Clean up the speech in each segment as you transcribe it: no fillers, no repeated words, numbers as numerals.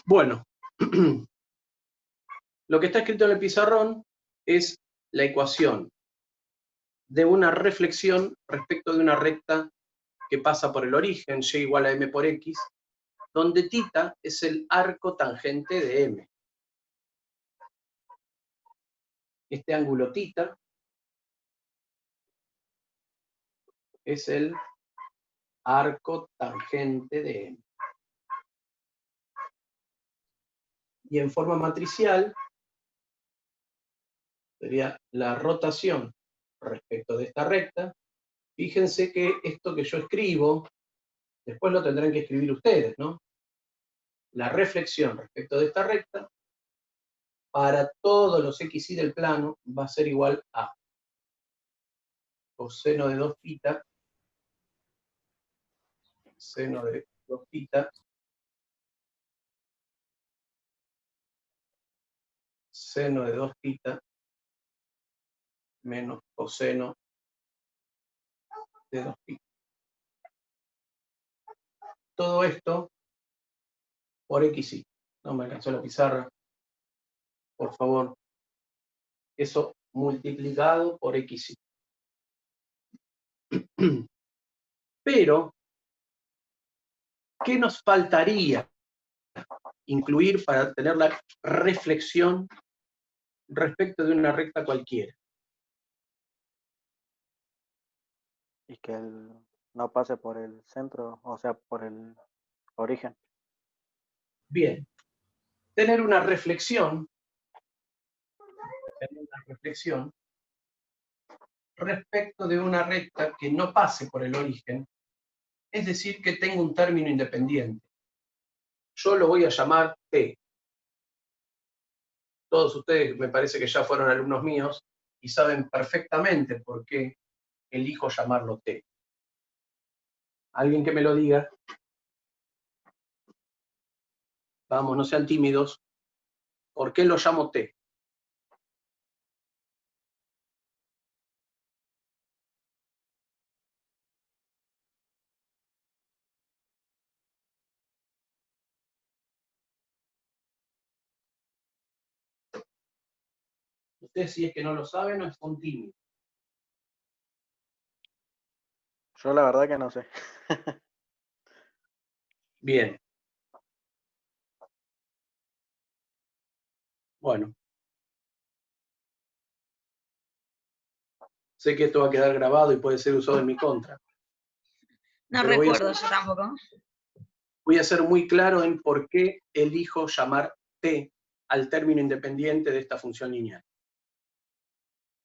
Bueno, lo que está escrito en el pizarrón es la ecuación de una reflexión respecto de una recta que pasa por el origen, y igual a m por x, donde θ es el arco tangente de m. Este ángulo θ es el arco tangente de m. Y en forma matricial sería la rotación respecto de esta recta. Fíjense que esto que yo escribo, después lo tendrán que escribir ustedes, ¿no? La reflexión respecto de esta recta, para todos los xy del plano, va a ser igual a coseno de 2θ, seno de 2θ, seno de 2θ, menos coseno de 2θ. Todo esto por xy. No me alcanzó la pizarra. Por favor. Eso multiplicado por xy. Pero, ¿qué nos faltaría incluir para tener la reflexión respecto de una recta cualquiera? Y que no pase por el centro, o sea, por el origen. Bien. Tener una reflexión respecto de una recta que no pase por el origen, es decir, que tenga un término independiente. Yo lo voy a llamar T. Todos ustedes me parece que ya fueron alumnos míos y saben perfectamente por qué elijo llamarlo T. ¿Alguien que me lo diga? Vamos, no sean tímidos. ¿Por qué lo llamo T? Ustedes, si es que no lo saben, o son tímidos. Yo la verdad que no sé. Bien. Bueno. Sé que esto va a quedar grabado y puede ser usado en mi contra. No recuerdo yo tampoco. Voy a ser muy claro en por qué elijo llamar T al término independiente de esta función lineal.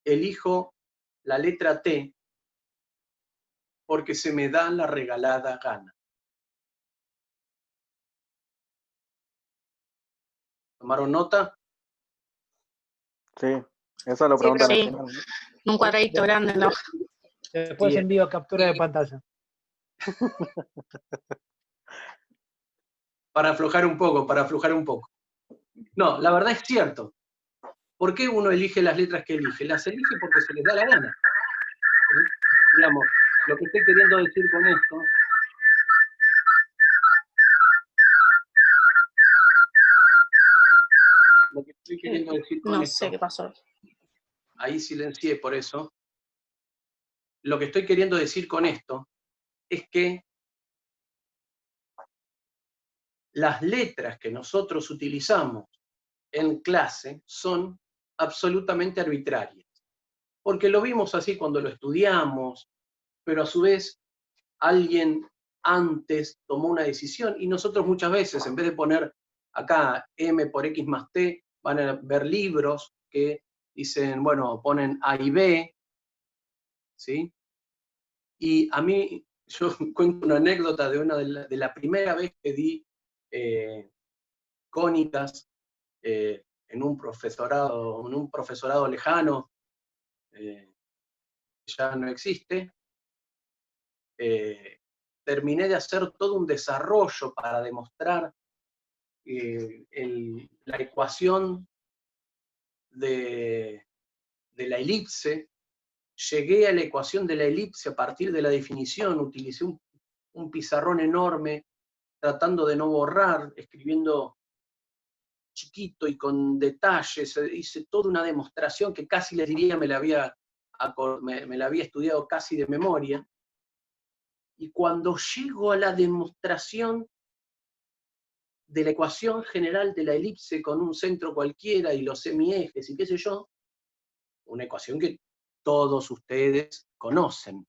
Elijo la letra T porque se me da la regalada gana. ¿Tomaron nota? Sí, eso lo preguntan al Sí. final, ¿no? Un cuadradito grande, ¿no? Después Bien. envío captura de pantalla. Para aflojar un poco. No, la verdad es cierto. ¿Por qué uno elige las letras que elige? Las elige porque se les da la gana. ¿Sí? Digamos, lo que estoy queriendo decir con esto... Lo que estoy queriendo decir con No esto... sé qué pasó. Ahí silencié por eso. Lo que estoy queriendo decir con esto es que las letras que nosotros utilizamos en clase son absolutamente arbitrarias. Porque lo vimos así cuando lo estudiamos, pero a su vez alguien antes tomó una decisión y nosotros muchas veces, en vez de poner acá m por x más t, van a ver libros que dicen, bueno, ponen a y b, ¿sí? Y a mí, yo cuento una anécdota de la primera vez que di cónicas en un profesorado lejano, ya no existe. Terminé de hacer todo un desarrollo para demostrar la ecuación de la elipse. Llegué a la ecuación de la elipse a partir de la definición, utilicé un pizarrón enorme, tratando de no borrar, escribiendo chiquito y con detalles, hice toda una demostración que casi les diría me la había estudiado casi de memoria, y cuando llego a la demostración de la ecuación general de la elipse con un centro cualquiera y los semiejes y qué sé yo, una ecuación que todos ustedes conocen.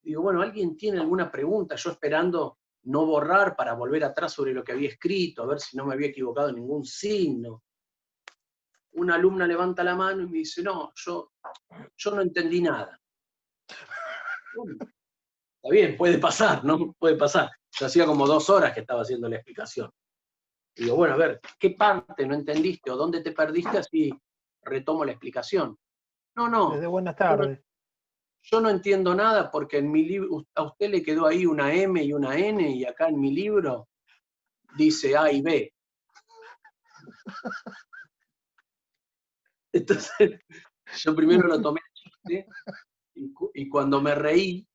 Digo, bueno, ¿alguien tiene alguna pregunta? Yo esperando no borrar para volver atrás sobre lo que había escrito, a ver si no me había equivocado en ningún signo. Una alumna levanta la mano y me dice, no, yo no entendí nada. Bueno, está bien, puede pasar, ¿no? Puede pasar. Yo hacía como 2 horas que estaba haciendo la explicación. Digo, bueno, a ver, ¿qué parte no entendiste o dónde te perdiste? Así retomo la explicación. No, Desde buenas tardes. yo no entiendo nada porque en mi libro, a usted le quedó ahí una M y una N y acá en mi libro dice A y B. Entonces, yo primero lo tomé a chiste y cuando me reí,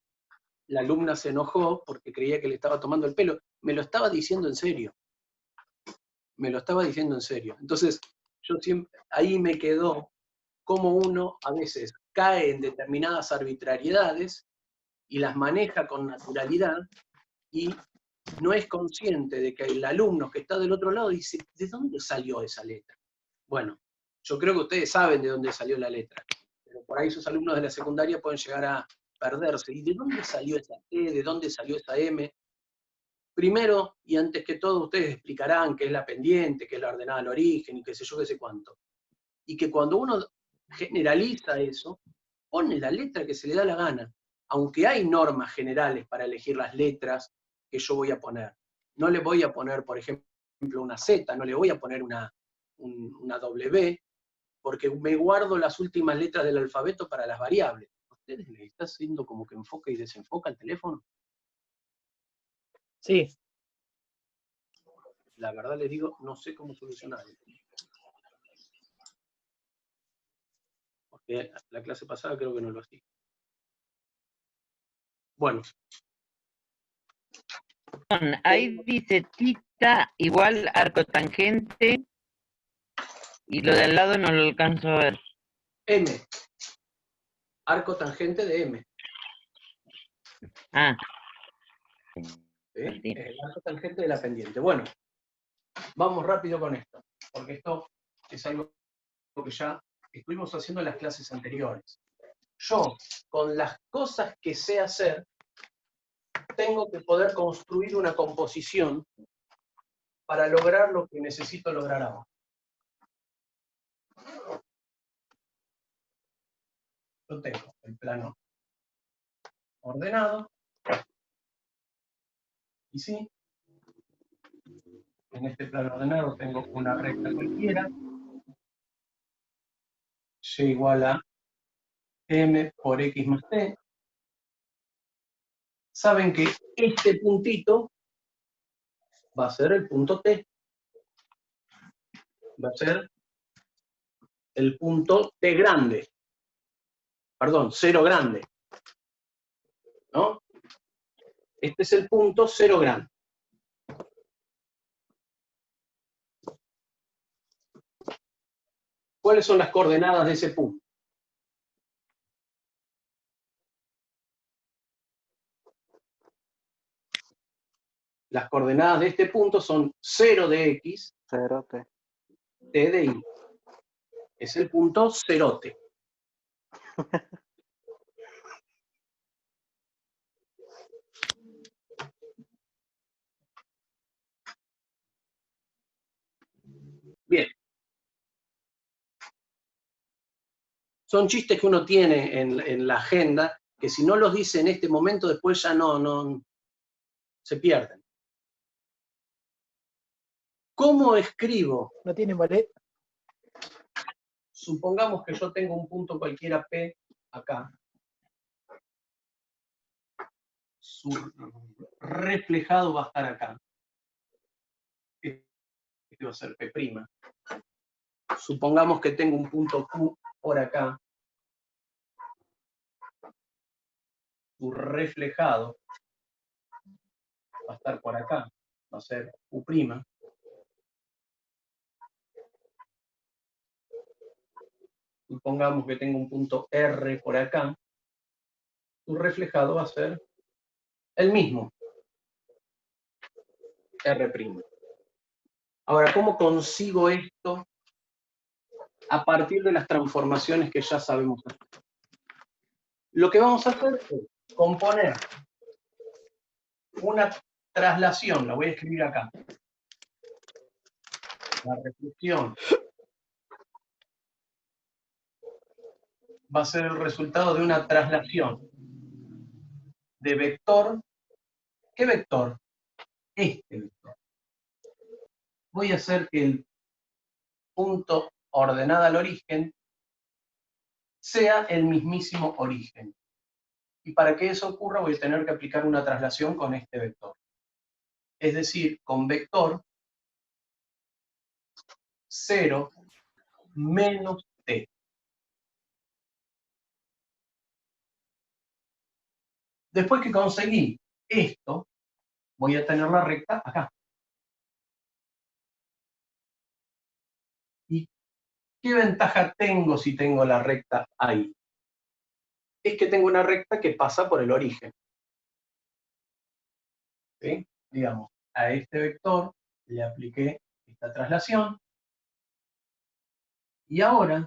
la alumna se enojó porque creía que le estaba tomando el pelo. Me lo estaba diciendo en serio. Me lo estaba diciendo en serio. Entonces, yo siempre, ahí me quedó cómo uno a veces cae en determinadas arbitrariedades y las maneja con naturalidad y no es consciente de que el alumno que está del otro lado dice, ¿de dónde salió esa letra? Bueno, yo creo que ustedes saben de dónde salió la letra, pero por ahí sus alumnos de la secundaria pueden llegar a perderse. ¿Y de dónde salió esa T? ¿De dónde salió esa M? Primero, y antes que todo, ustedes explicarán qué es la pendiente, qué es la ordenada al origen, y qué sé yo, qué sé cuánto. Y que cuando uno generaliza eso, pone la letra que se le da la gana, aunque hay normas generales para elegir las letras que yo voy a poner. No le voy a poner, por ejemplo, una Z, no le voy a poner una W, porque me guardo las últimas letras del alfabeto para las variables. ¿A ustedes les está haciendo como que enfoca y desenfoca el teléfono? Sí. La verdad les digo, no sé cómo solucionarlo. Porque la clase pasada creo que no lo hacía. Bueno. Ahí dice tita igual arco tangente y lo de al lado no lo alcanzo a ver. M. Arco tangente de M. Ah. ¿Sí? El arco tangente de la pendiente. Bueno, vamos rápido con esto, porque esto es algo que ya estuvimos haciendo en las clases anteriores. Yo, con las cosas que sé hacer, tengo que poder construir una composición para lograr lo que necesito lograr ahora. Yo tengo el plano ordenado, y sí, en este plano ordenado tengo una recta cualquiera, y igual a m por x más t. Saben que este puntito va a ser el punto T. Va a ser el punto T grande. Perdón, 0 grande. ¿No? Este es el punto 0 grande. ¿Cuáles son las coordenadas de ese punto? Las coordenadas de este punto son 0 de x, 0t. t de y. Es el punto 0t. Bien. Son chistes que uno tiene en la agenda, que si no los dice en este momento, después ya no se pierden. ¿Cómo escribo? No tiene ballet. Supongamos que yo tengo un punto cualquiera P acá. Su reflejado va a estar acá. Este va a ser P'. Supongamos que tengo un punto Q por acá. Su reflejado va a estar por acá. Va a ser Q'. supongamos que tengo un punto R por acá, su reflejado va a ser el mismo, R'. Ahora, ¿cómo consigo esto a partir de las transformaciones que ya sabemos hacer? Lo que vamos a hacer es componer una traslación, la voy a escribir acá. La reflexión va a ser el resultado de una traslación de vector. ¿Qué vector? Este vector. Voy a hacer que el punto ordenado al origen sea el mismísimo origen. Y para que eso ocurra voy a tener que aplicar una traslación con este vector. Es decir, con vector 0 menos t. Después que conseguí esto, voy a tener la recta acá. ¿Y qué ventaja tengo si tengo la recta ahí? Es que tengo una recta que pasa por el origen. ¿Sí? Digamos, a este vector le apliqué esta traslación. Y ahora,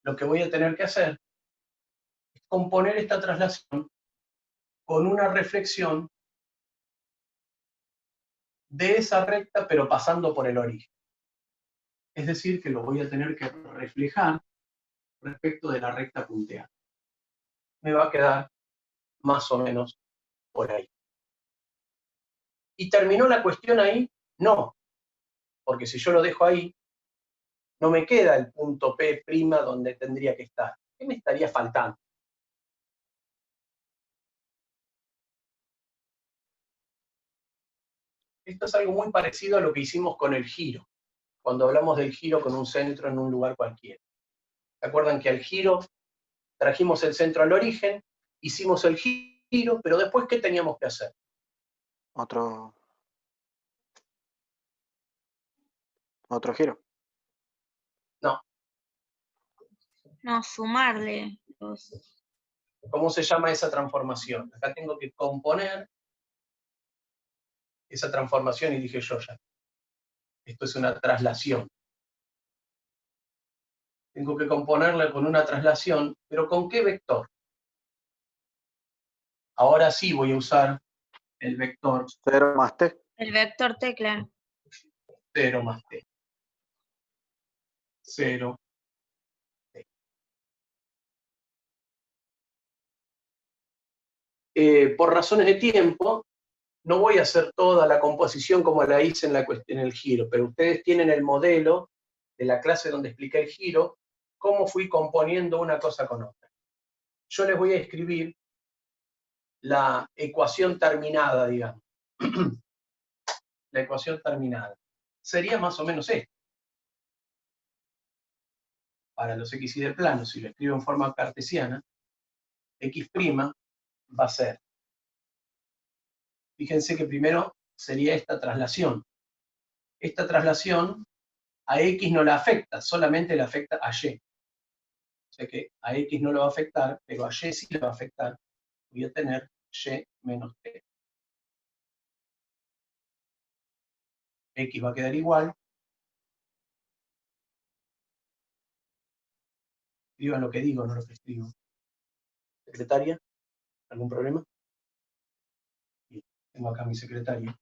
lo que voy a tener que hacer es componer esta traslación con una reflexión de esa recta, pero pasando por el origen. Es decir, que lo voy a tener que reflejar respecto de la recta punteada. Me va a quedar más o menos por ahí. ¿Y terminó la cuestión ahí? No, porque si yo lo dejo ahí, no me queda el punto P' donde tendría que estar. ¿Qué me estaría faltando? Esto es algo muy parecido a lo que hicimos con el giro, cuando hablamos del giro con un centro en un lugar cualquiera. ¿Se acuerdan que al giro trajimos el centro al origen, hicimos el giro, pero después ¿qué teníamos que hacer? Otro giro. No. No, sumarle los... ¿Cómo se llama esa transformación? Acá tengo que componer esa transformación y dije yo ya. Esto es una traslación. Tengo que componerla con una traslación, pero ¿con qué vector? Ahora sí voy a usar el vector 0 más t. El vector t, claro. 0 más t. 0. Por razones de tiempo, no voy a hacer toda la composición como la hice en el giro, pero ustedes tienen el modelo de la clase donde expliqué el giro, cómo fui componiendo una cosa con otra. Yo les voy a escribir la ecuación terminada, digamos. La ecuación terminada. Sería más o menos esto. Para los x y del plano, si lo escribo en forma cartesiana, x' va a ser. Fíjense que primero sería esta traslación. Esta traslación a x no la afecta, solamente le afecta a y. O sea que a x no lo va a afectar, pero a y sí le va a afectar. Voy a tener y menos t. X va a quedar igual. Escriban lo que digo, no lo que escribo. ¿Secretaria? ¿Algún problema? Tengo acá mi secretaria.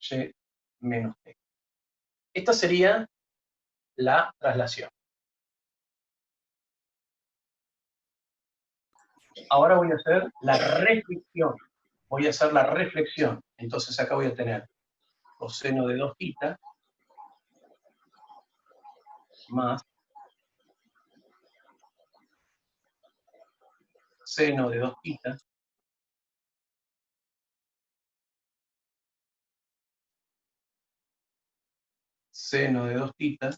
Y menos t. Esta sería la traslación. Ahora voy a hacer la reflexión. Voy a hacer la reflexión. Entonces acá voy a tener coseno de 2θ más seno de 2θ seno de 2θ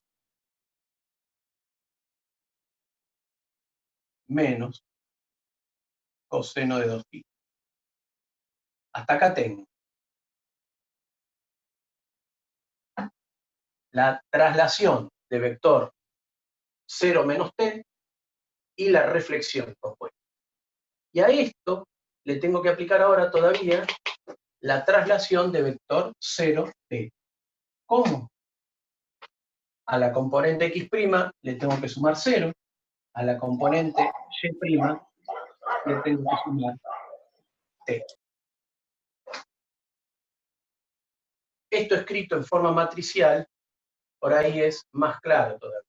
menos coseno de 2θ. Hasta acá tengo la traslación de vector 0 menos t, y la reflexión compuesta. Y a esto le tengo que aplicar ahora todavía la traslación de vector 0t. ¿Cómo? A la componente x' le tengo que sumar 0, a la componente y' le tengo que sumar t. Esto escrito en forma matricial, por ahí es más claro todavía.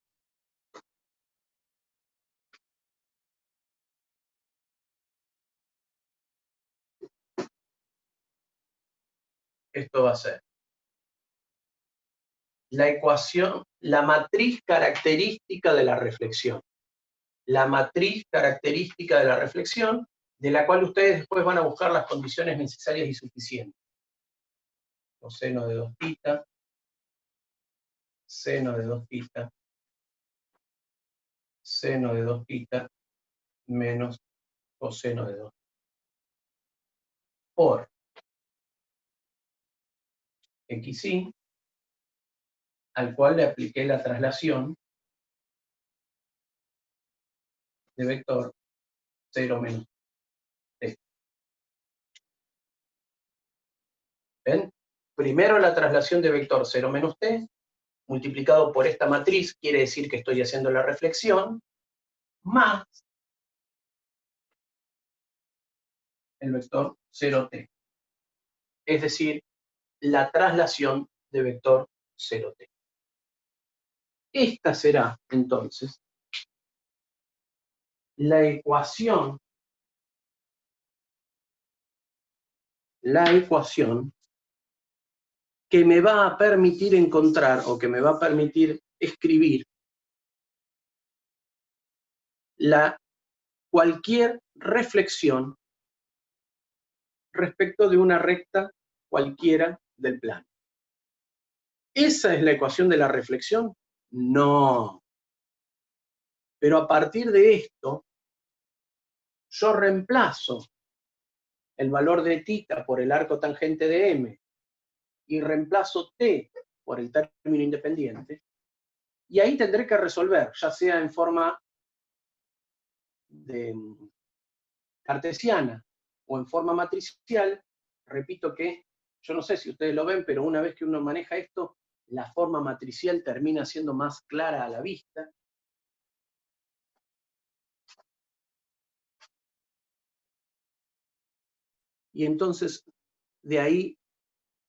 Esto va a ser la ecuación, la matriz característica de la reflexión. La matriz característica de la reflexión, de la cual ustedes después van a buscar las condiciones necesarias y suficientes. Coseno de 2 θ, seno de 2 θ, seno de 2 θ, menos coseno de 2 por xy, al cual le apliqué la traslación de vector 0 menos t. ¿Ven? Primero la traslación de vector 0 menos t, multiplicado por esta matriz, quiere decir que estoy haciendo la reflexión, más el vector 0t. Es decir, la traslación de vector 0t. Esta será, entonces, la ecuación que me va a permitir encontrar, o que me va a permitir escribir, cualquier reflexión respecto de una recta cualquiera del plano. ¿Esa es la ecuación de la reflexión? No. Pero a partir de esto, yo reemplazo el valor de θ por el arco tangente de m y reemplazo t por el término independiente, y ahí tendré que resolver, ya sea en forma cartesiana o en forma matricial. Repito que, yo no sé si ustedes lo ven, pero una vez que uno maneja esto, la forma matricial termina siendo más clara a la vista. Y entonces, de ahí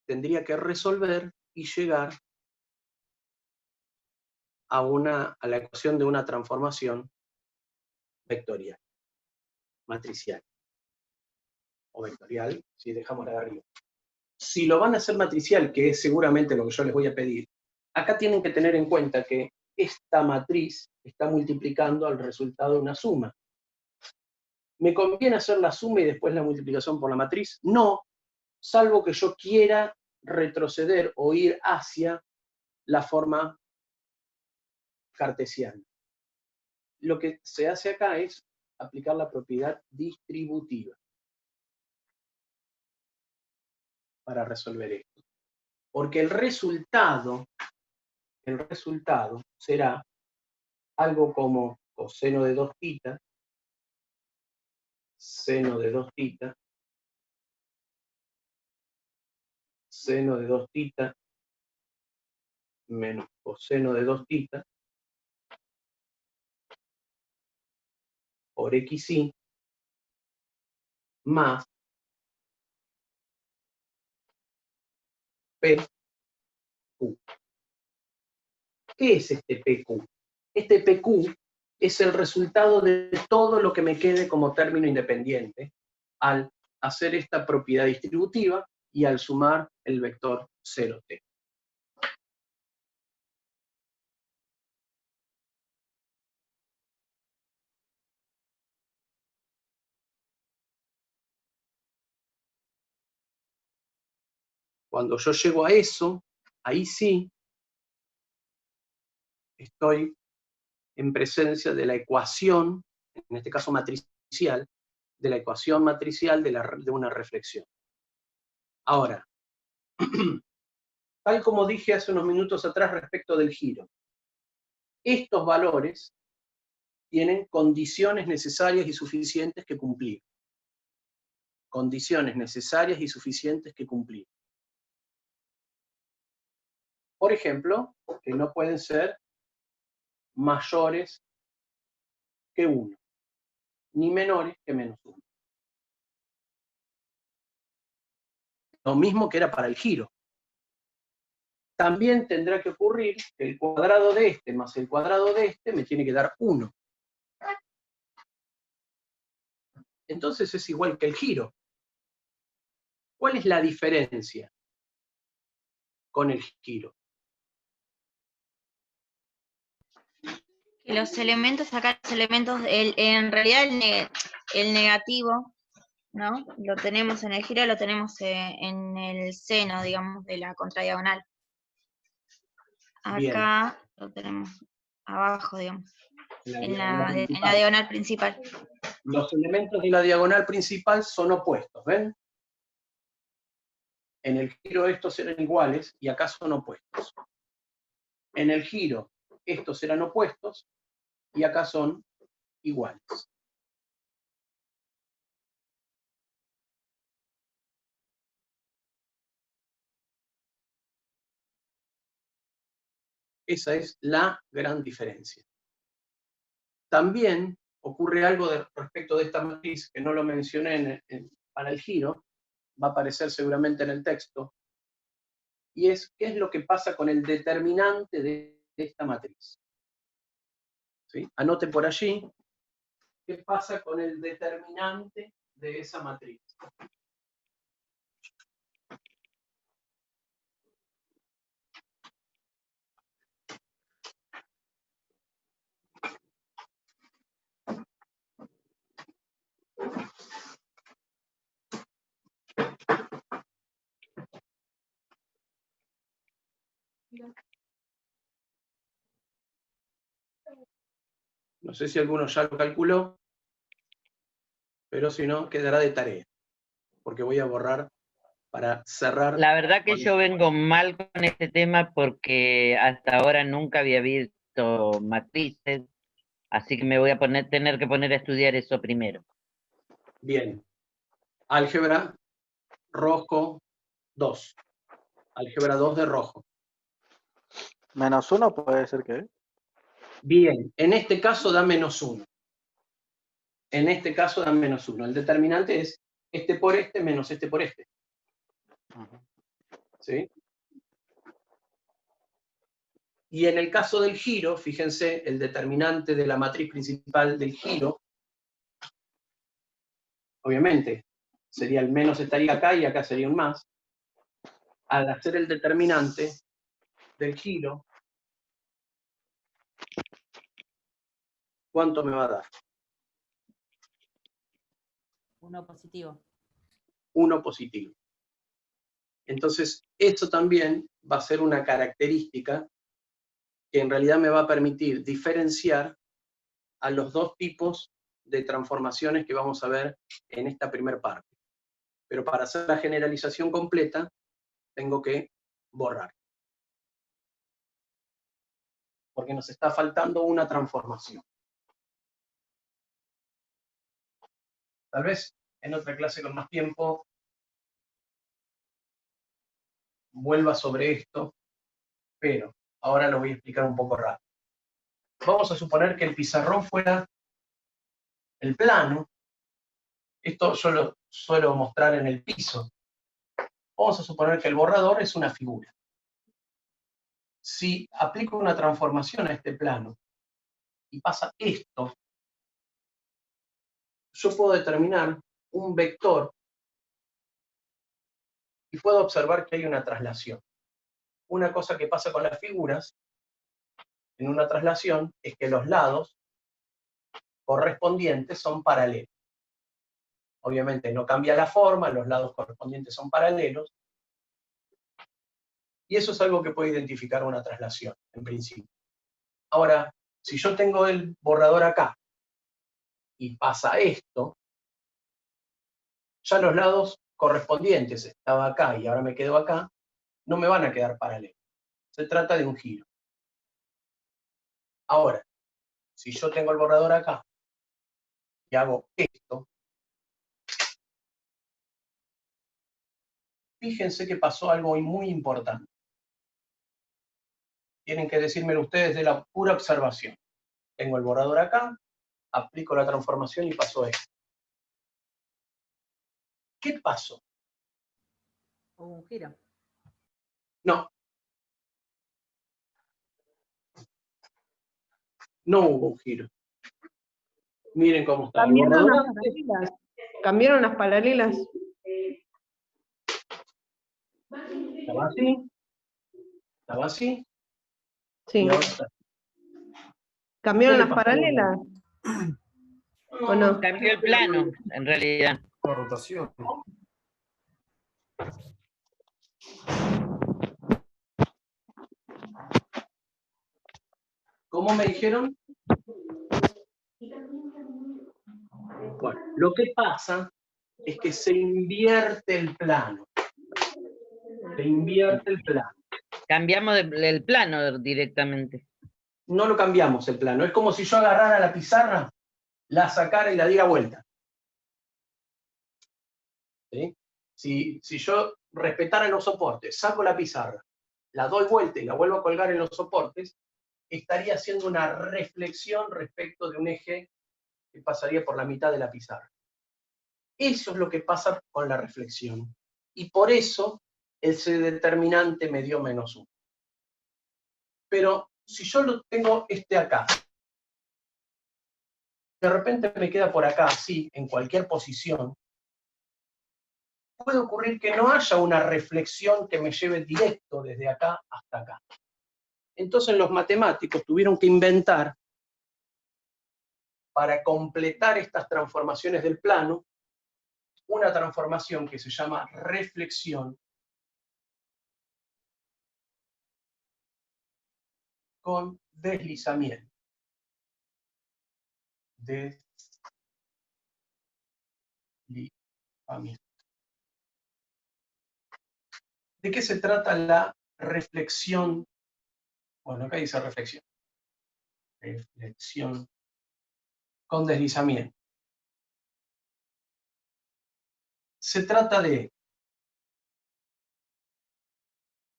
tendría que resolver y llegar a la ecuación de una transformación vectorial, matricial, o vectorial, si dejamos la de arriba. Si lo van a hacer matricial, que es seguramente lo que yo les voy a pedir, acá tienen que tener en cuenta que esta matriz está multiplicando al resultado de una suma. ¿Me conviene hacer la suma y después la multiplicación por la matriz? No, salvo que yo quiera retroceder o ir hacia la forma cartesiana. Lo que se hace acá es aplicar la propiedad distributiva para resolver esto. Porque el resultado será algo como coseno de 2 θ, seno de 2 θ, seno de 2 θ, menos coseno de 2 θ, por xy, más PQ. ¿Qué es este PQ? Este PQ es el resultado de todo lo que me quede como término independiente al hacer esta propiedad distributiva y al sumar el vector 0t. Cuando yo llego a eso, ahí sí estoy en presencia de la ecuación, en este caso matricial, de la ecuación matricial de una reflexión. Ahora, tal como dije hace unos minutos atrás respecto del giro, estos valores tienen condiciones necesarias y suficientes que cumplir. Condiciones necesarias y suficientes que cumplir. Por ejemplo, que no pueden ser mayores que 1, ni menores que menos 1. Lo mismo que era para el giro. También tendrá que ocurrir que el cuadrado de este más el cuadrado de este me tiene que dar 1. Entonces es igual que el giro. ¿Cuál es la diferencia con el giro? Que los elementos, acá los elementos, en realidad el negativo, ¿no? Lo tenemos en el giro, lo tenemos en el seno, digamos, de la contradiagonal. Bien. Acá lo tenemos abajo, digamos, en la principal. diagonal principal. Los elementos de la diagonal principal son opuestos, ¿ven? En el giro estos eran iguales y acá son opuestos. En el giro estos eran opuestos y acá son iguales. Esa es la gran diferencia. También ocurre algo respecto de esta matriz, que no lo mencioné para el giro, va a aparecer seguramente en el texto, y es qué es lo que pasa con el determinante de esta matriz. ¿Sí? Anote por allí qué pasa con el determinante de esa matriz. No sé si alguno ya lo calculó, pero si no, quedará de tarea, porque voy a borrar para cerrar. La verdad que yo vengo mal con este tema porque hasta ahora nunca había visto matrices, así que me voy a tener que poner a estudiar eso primero. Bien. Álgebra rojo 2. Álgebra 2 de rojo. -1 puede ser que. Bien, en este caso da -1. En este caso da -1. El determinante es este por este menos este por este. ¿Sí? Y en el caso del giro, fíjense, el determinante de la matriz principal del giro, obviamente, sería el menos estaría acá y acá sería un más. Al hacer el determinante del giro, ¿cuánto me va a dar? 1 positivo. 1 positivo. Entonces, esto también va a ser una característica que en realidad me va a permitir diferenciar a los dos tipos de transformaciones que vamos a ver en esta primera parte. Pero para hacer la generalización completa, tengo que borrar. Porque nos está faltando una transformación. Tal vez en otra clase con más tiempo vuelva sobre esto, pero ahora lo voy a explicar un poco rápido. Vamos a suponer que el pizarrón fuera el plano. Esto yo lo suelo mostrar en el piso. Vamos a suponer que el borrador es una figura. Si aplico una transformación a este plano y pasa esto, yo puedo determinar un vector y puedo observar que hay una traslación. Una cosa que pasa con las figuras en una traslación es que los lados correspondientes son paralelos. Obviamente no cambia la forma, los lados correspondientes son paralelos, y eso es algo que puede identificar una traslación, en principio. Ahora, si yo tengo el borrador acá, y pasa esto, ya los lados correspondientes, estaba acá y ahora me quedo acá, no me van a quedar paralelos. Se trata de un giro. Ahora, si yo tengo el borrador acá y hago esto, fíjense que pasó algo muy importante. Tienen que decírmelo ustedes de la pura observación. Tengo el borrador acá, aplico la transformación y pasó esto. ¿Qué pasó? Hubo un giro. No. No hubo un giro. Miren cómo está el Cambiaron borrador. las paralelas. Cambiaron las paralelas. Estaba así. Estaba así. Sí. Y ahora está. ¿Cambiaron ¿Qué le las pasó? paralelas? ¿O no? Cambió el plano, en realidad. La rotación. ¿Cómo me dijeron? Bueno, lo que pasa es que se invierte el plano. Se invierte el plano. Cambiamos el plano directamente. No lo cambiamos el plano. Es como si yo agarrara la pizarra, la sacara y la diera vuelta. ¿Sí? Si yo respetara los soportes, saco la pizarra, la doy vuelta y la vuelvo a colgar en los soportes, estaría haciendo una reflexión respecto de un eje que pasaría por la mitad de la pizarra. Eso es lo que pasa con la reflexión. Y por eso ese determinante me dio -1. Pero si yo lo tengo acá, de repente me queda por acá, así, en cualquier posición, puede ocurrir que no haya una reflexión que me lleve directo desde acá hasta acá. Entonces los matemáticos tuvieron que inventar, para completar estas transformaciones del plano, una transformación que se llama reflexión con deslizamiento. Deslizamiento. ¿De qué se trata la reflexión? Bueno, acá dice reflexión. Reflexión con deslizamiento. Se trata de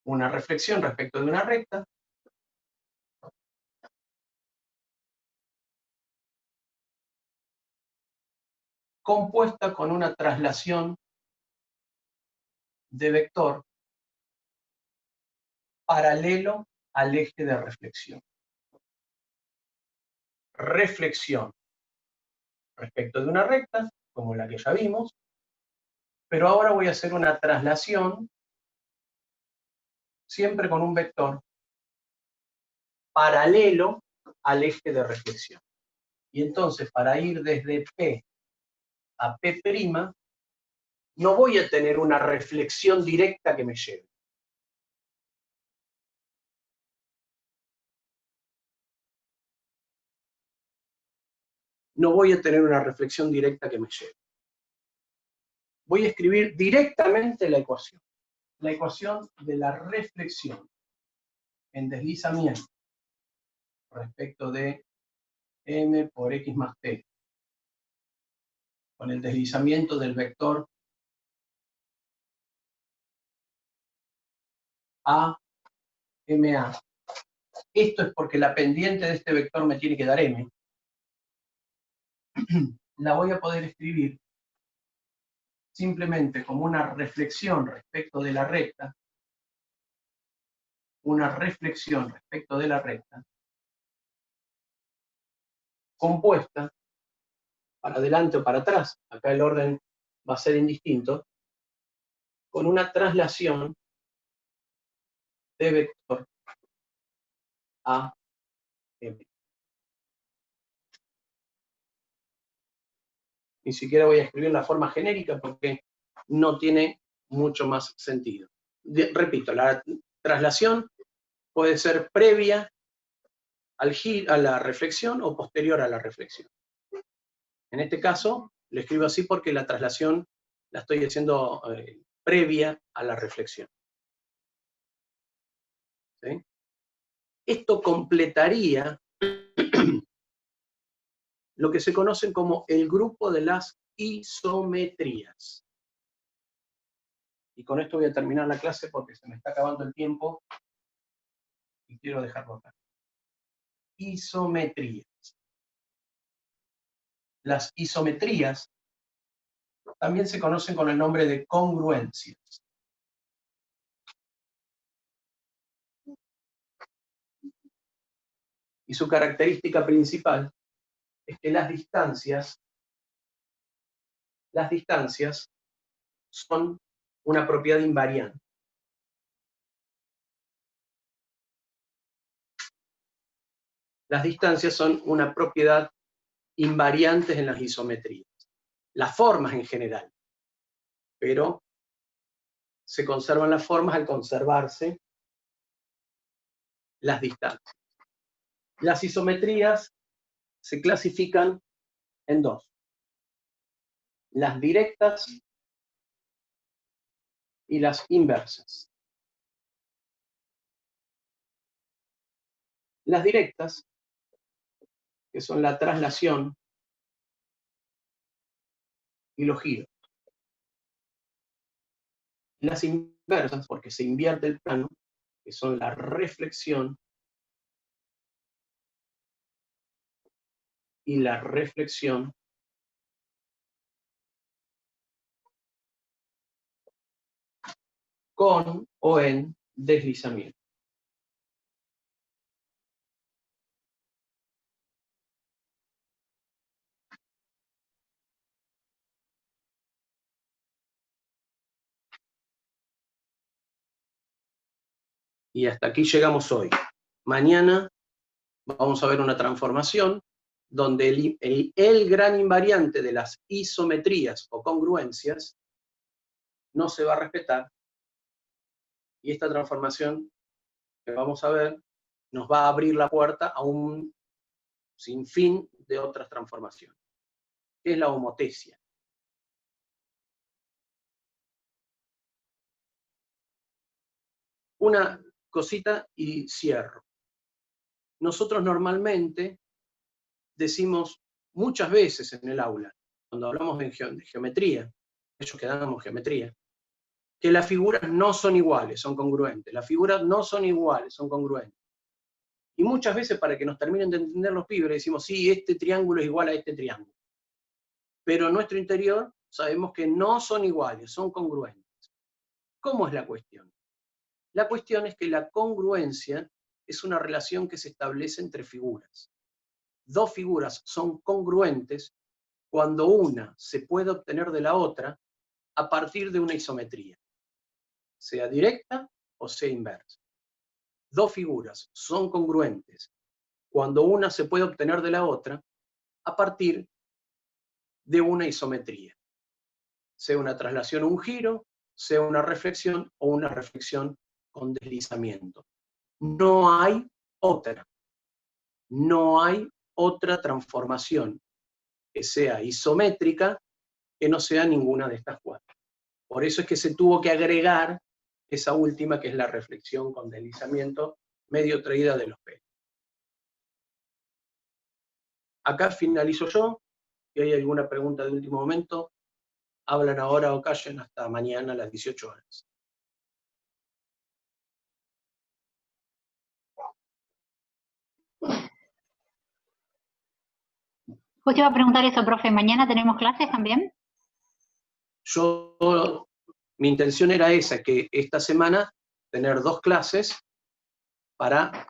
una reflexión respecto de una recta, compuesta con una traslación de vector paralelo al eje de reflexión. Reflexión respecto de una recta, como la que ya vimos, pero ahora voy a hacer una traslación siempre con un vector paralelo al eje de reflexión. Y entonces, para ir desde P a P', no voy a tener una reflexión directa que me lleve. No voy a tener una reflexión directa que me lleve. Voy a escribir directamente la ecuación de la reflexión en deslizamiento respecto de m por x más t, con el deslizamiento del vector a, ma. Esto es porque la pendiente de este vector me tiene que dar m. La voy a poder escribir simplemente como una reflexión respecto de la recta, compuesta, para adelante o para atrás, acá el orden va a ser indistinto, con una traslación de vector a m. Ni siquiera voy a escribir la forma genérica porque no tiene mucho más sentido. Repito, la traslación puede ser previa a la reflexión o posterior a la reflexión. En este caso, lo escribo así porque la traslación la estoy haciendo previa a la reflexión. ¿Sí? Esto completaría lo que se conocen como el grupo de las isometrías. Y con esto voy a terminar la clase porque se me está acabando el tiempo y quiero dejarlo acá. Isometrías. Las isometrías también se conocen con el nombre de congruencias. Y su característica principal es que las distancias son una propiedad invariante. Las distancias son una propiedad invariante en las isometrías. Las formas en general, pero se conservan las formas al conservarse las distancias. Las isometrías se clasifican en dos: las directas y las inversas. Las directas, que son la traslación y los giros. Las inversas, porque se invierte el plano, que son la reflexión y la reflexión con o en deslizamiento. Y hasta aquí llegamos hoy. Mañana vamos a ver una transformación donde el gran invariante de las isometrías o congruencias no se va a respetar, y esta transformación que vamos a ver nos va a abrir la puerta a un sinfín de otras transformaciones, que es la homotesia. Una cosita y cierro. Nosotros normalmente decimos muchas veces en el aula, cuando hablamos de geometría, ellos que damos geometría, que las figuras no son iguales, son congruentes. Las figuras no son iguales, son congruentes. Y muchas veces, para que nos terminen de entender los pibes, decimos, sí, este triángulo es igual a este triángulo. Pero en nuestro interior sabemos que no son iguales, son congruentes. ¿Cómo es la cuestión? La cuestión es que la congruencia es una relación que se establece entre figuras. Dos figuras son congruentes cuando una se puede obtener de la otra a partir de una isometría, sea directa o sea inversa. Dos figuras son congruentes cuando una se puede obtener de la otra a partir de una isometría, sea una traslación o un giro, sea una reflexión o una reflexión con deslizamiento. No hay otra transformación que sea isométrica que no sea ninguna de estas cuatro. Por eso es que se tuvo que agregar esa última, que es la reflexión con deslizamiento, medio traída de los pelos. Acá finalizo yo. Si hay alguna pregunta de último momento, hablan ahora o callen hasta mañana a las 18 horas. Justo iba a preguntar eso, profe. ¿Mañana tenemos clases también? Mi intención era esa, que esta semana tener 2 clases para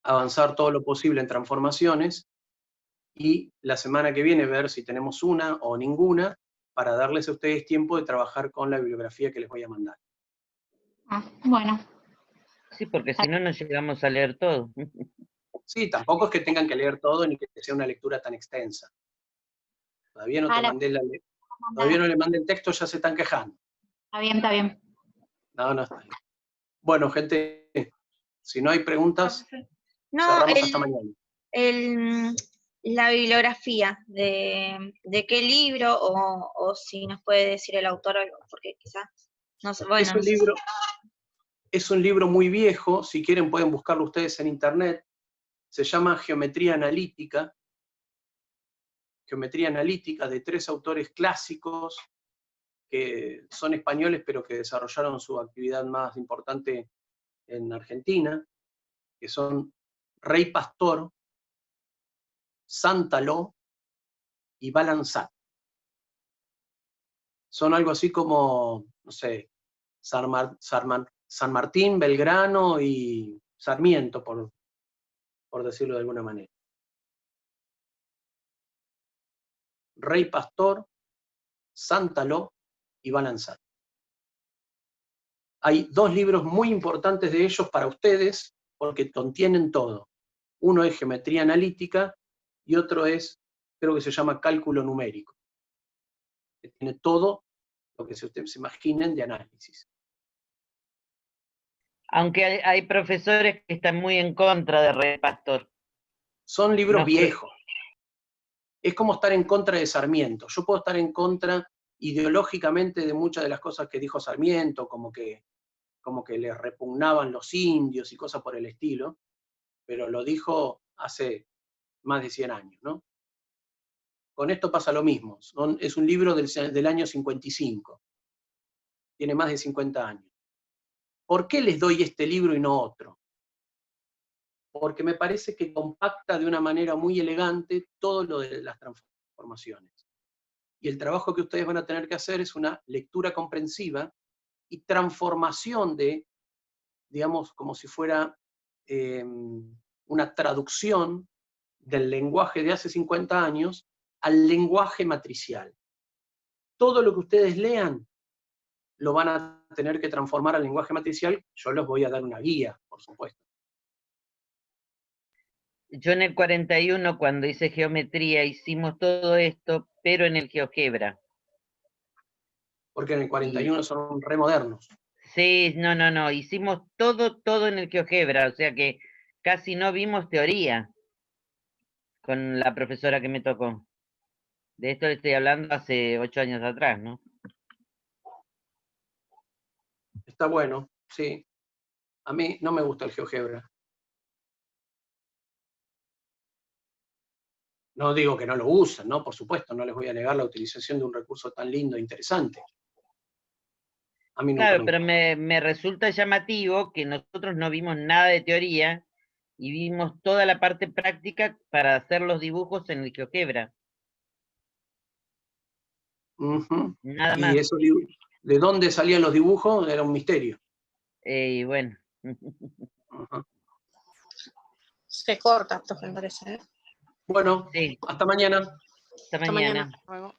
avanzar todo lo posible en transformaciones, y la semana que viene ver si tenemos una o ninguna, para darles a ustedes tiempo de trabajar con la bibliografía que les voy a mandar. Ah, bueno. Sí, porque si no, no llegamos a leer todo. Sí, tampoco es que tengan que leer todo ni que sea una lectura tan extensa. Todavía no te mandé todavía no le mandé el texto, ya se están quejando. Está bien, está bien. No, está bien. Bueno, gente, si no hay preguntas, No, cerramos hasta mañana. La bibliografía de qué libro, o si nos puede decir el autor algo, porque quizás no sé, bueno, es un libro muy viejo, si quieren pueden buscarlo ustedes en internet, se llama Geometría Analítica, geometría analítica de 3 autores clásicos que son españoles, pero que desarrollaron su actividad más importante en Argentina, que son Rey Pastor, Santaló y Balanzat. Son algo así como, no sé, San Martín, Belgrano y Sarmiento, por decirlo de alguna manera. Rey Pastor, Santaló y Balanzat. Hay 2 libros muy importantes de ellos para ustedes, porque contienen todo. Uno es geometría analítica y otro es, creo que se llama cálculo numérico, que tiene todo lo que ustedes se imaginen de análisis. Aunque hay profesores que están muy en contra de Rey Pastor. Son libros No sé. viejos. Es como estar en contra de Sarmiento. Yo puedo estar en contra ideológicamente de muchas de las cosas que dijo Sarmiento, como que le repugnaban los indios y cosas por el estilo, pero lo dijo hace más de 100 años, ¿no? Con esto pasa lo mismo. Es un libro del año 55. Tiene más de 50 años. ¿Por qué les doy este libro y no otro? Porque me parece que compacta de una manera muy elegante todo lo de las transformaciones. Y el trabajo que ustedes van a tener que hacer es una lectura comprensiva y transformación de, digamos, como si fuera una traducción del lenguaje de hace 50 años al lenguaje matricial. Todo lo que ustedes lean lo van a tener que transformar al lenguaje matricial. Yo les voy a dar una guía, por supuesto. Yo en el 41, cuando hice geometría, hicimos todo esto, pero en el GeoGebra. Porque en el 41 son re modernos. Sí, no, hicimos todo en el GeoGebra, o sea que casi no vimos teoría con la profesora que me tocó. De esto le estoy hablando hace 8 años atrás, ¿no? Está bueno, sí. A mí no me gusta el GeoGebra. No digo que no lo usen, ¿no? Por supuesto, no les voy a negar la utilización de un recurso tan lindo e interesante. A mí nunca Claro, me pero gustó. me resulta llamativo que nosotros no vimos nada de teoría y vimos toda la parte práctica para hacer los dibujos en el GeoGebra. Ujú. Nada Y más. eso, ¿de dónde salían los dibujos? Era un misterio. Y bueno. Ajá. Se corta, profe, me parece, ¿eh? Bueno, Sí, hasta mañana. hasta Hasta mañana. mañana. Hasta luego.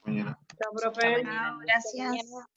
Mañana. Chao, profe. Hasta mañana. Chao, gracias.